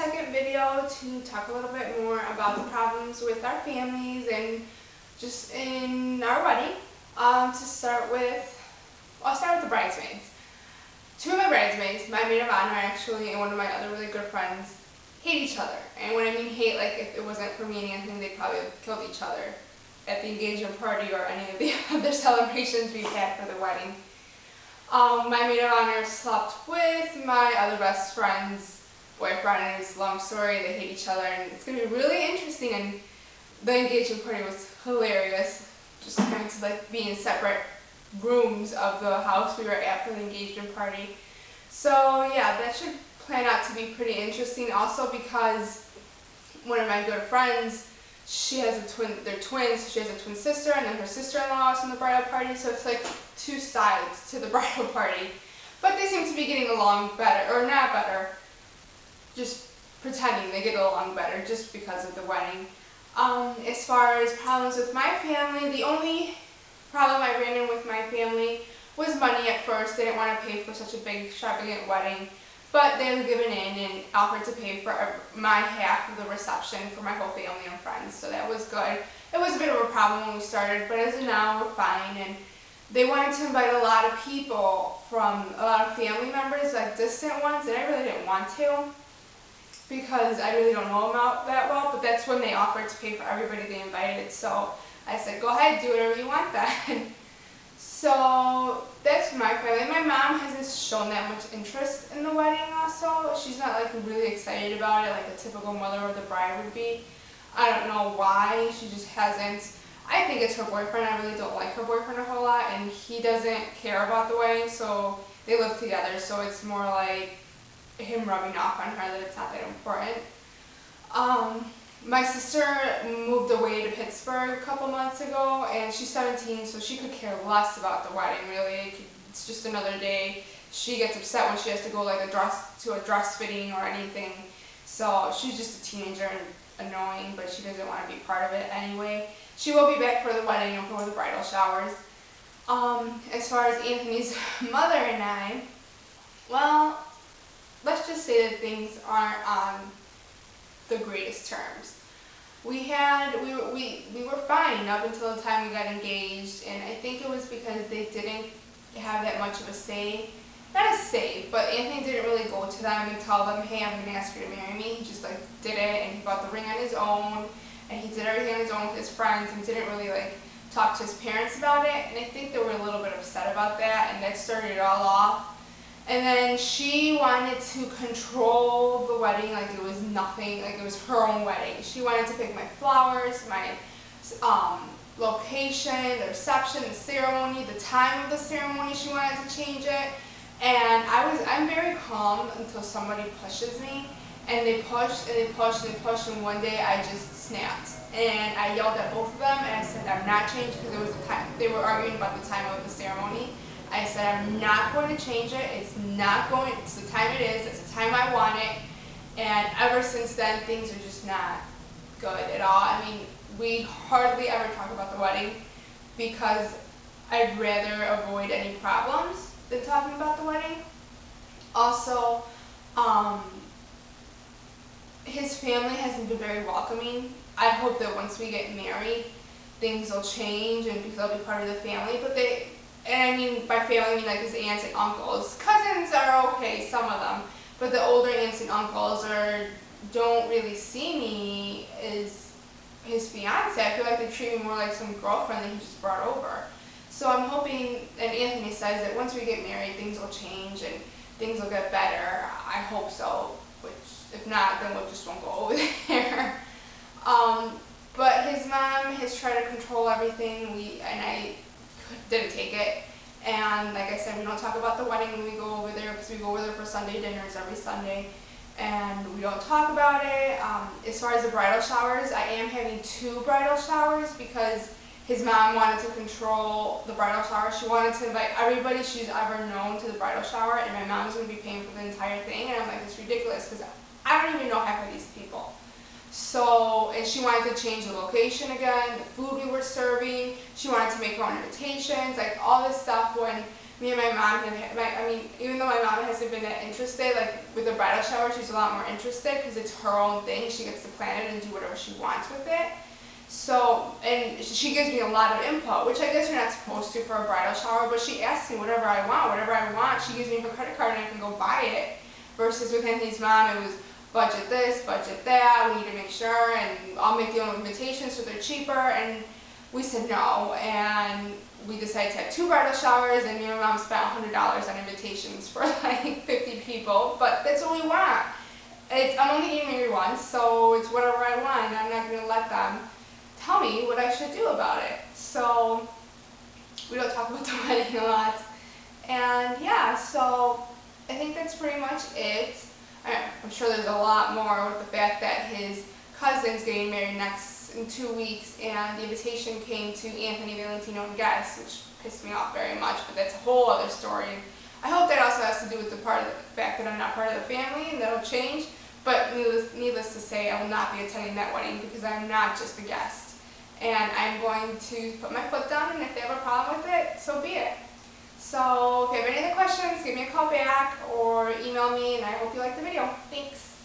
second video to talk a little bit more about the problems with our families and just in our wedding. To start with, I'll start with the bridesmaids. Two of my bridesmaids, my maid of honor actually, and one of my other really good friends, hate each other. And when I mean hate, like if it wasn't for me and Anthony, they probably would have killed each other at the engagement party or any of the other celebrations we've had for the wedding. My maid of honor slept with my other best friend's boyfriend, and it's a long story. They hate each other, and it's going to be really interesting. And the engagement party was hilarious, just kind of like being in separate rooms of the house we were at for the engagement party. So yeah, that should plan out to be pretty interesting. Also because one of my good friends, she has a twin, they're twins, she has a twin sister, and then her sister-in-law is in the bridal party, so it's like two sides to the bridal party. But they seem to be getting along better, or not better, just pretending they get along better just because of the wedding. As far as problems with my family, the only problem I ran in with my family was money at first. They didn't want to pay for such a big, extravagant wedding, but they were given in and offered to pay for my half of the reception for my whole family and friends, so that was good. It was a bit of a problem when we started, but as of now, we're fine. And they wanted to invite a lot of people, from a lot of family members, like distant ones, that I really didn't want to, because I really don't know them out that well, but that's when they offered to pay for everybody they invited. So I said, go ahead, do whatever you want then. So that's my family. My mom hasn't shown that much interest in the wedding also. She's not like really excited about it like a typical mother or the bride would be. I don't know why, she just hasn't. I think it's her boyfriend. I really don't like her boyfriend a whole lot, and he doesn't care about the wedding, so they live together, so it's more like him rubbing off on her that it's not that important. My sister moved away to Pittsburgh a couple months ago, and she's 17, so she could care less about the wedding, really. It's just another day. She gets upset when she has to go like to a dress fitting or anything. So she's just a teenager and annoying, but she doesn't want to be part of it anyway. She will be back for the wedding and for the bridal showers. As far as Anthony's mother and I, well, let's just say that things aren't on the greatest terms. We were fine up until the time we got engaged, and I think it was because they didn't have that much of a say. Not a say, but Anthony didn't really go to them and tell them, hey, I'm going to ask you to marry me. He just like did it, and he bought the ring on his own, and he did everything on his own with his friends, and didn't really like talk to his parents about it. And I think they were a little bit upset about that, and that started it all off. And then she wanted to control the wedding like it was nothing, like it was her own wedding. She wanted to pick my flowers, my location, the reception, the ceremony, the time of the ceremony. She wanted to change it. And I'm very calm until somebody pushes me. And they pushed and they pushed and they pushed, and one day I just snapped. And I yelled at both of them, and I said, I'm not changing, because it was the time, they were arguing about the time of the ceremony. I said, I'm not going to change it. It's the time it is. It's the time I want it. And ever since then, things are just not good at all. I mean, we hardly ever talk about the wedding because I'd rather avoid any problems than talking about the wedding. Also, his family hasn't been very welcoming. I hope that once we get married, things will change and because I'll be part of the family. But and I mean by family, I mean like his aunts and uncles. Cousins are okay, some of them, but the older aunts and uncles don't really see me as his fiance. I feel like they treat me more like some girlfriend that he just brought over. So I'm hoping, and Anthony says that once we get married, things will change and things will get better. I hope so, which if not, then we just won't go over there. But his mom has tried to control everything, and I didn't take it. And like I said, we don't talk about the wedding when we go over there, because we go over there for Sunday dinners every Sunday, and we don't talk about it. As far as the bridal showers, I am having 2 bridal showers because his mom wanted to control the bridal shower. She wanted to invite everybody she's ever known to the bridal shower, and my mom's going to be paying for the entire thing. And I'm like, it's ridiculous because I don't even know half of these people. So, and she wanted to change the location again, the food we were serving. She wanted to make her own invitations, like all this stuff, when me and my mom even though my mom hasn't been that interested, like with the bridal shower, she's a lot more interested because it's her own thing. She gets to plan it and do whatever she wants with it. So, and she gives me a lot of input, which I guess you're not supposed to for a bridal shower, but she asks me whatever I want. She gives me her credit card and I can go buy it. Versus with Anthony's mom, it was budget this, budget that, we need to make sure, and I'll make the own invitations so they're cheaper, and we said no, and we decided to have 2 bridal showers, and me and my mom spent $100 on invitations for like 50 people, but that's what we want. I'm only getting married once, so it's whatever I want, and I'm not going to let them tell me what I should do about it. So we don't talk about the wedding a lot. And yeah, so I think that's pretty much it. I'm sure there's a lot more with the fact that his cousin's getting married in 2 weeks, and the invitation came to Anthony, Valentino, and guests, which pissed me off very much, but that's a whole other story. I hope that also has to do with the fact that I'm not part of the family, and that'll change. But needless to say, I will not be attending that wedding because I'm not just a guest. And I'm going to put my foot down, and if they have a problem with it, so be it. So if you have any other questions, give me a call back or email me, and I hope you liked the video. Thanks.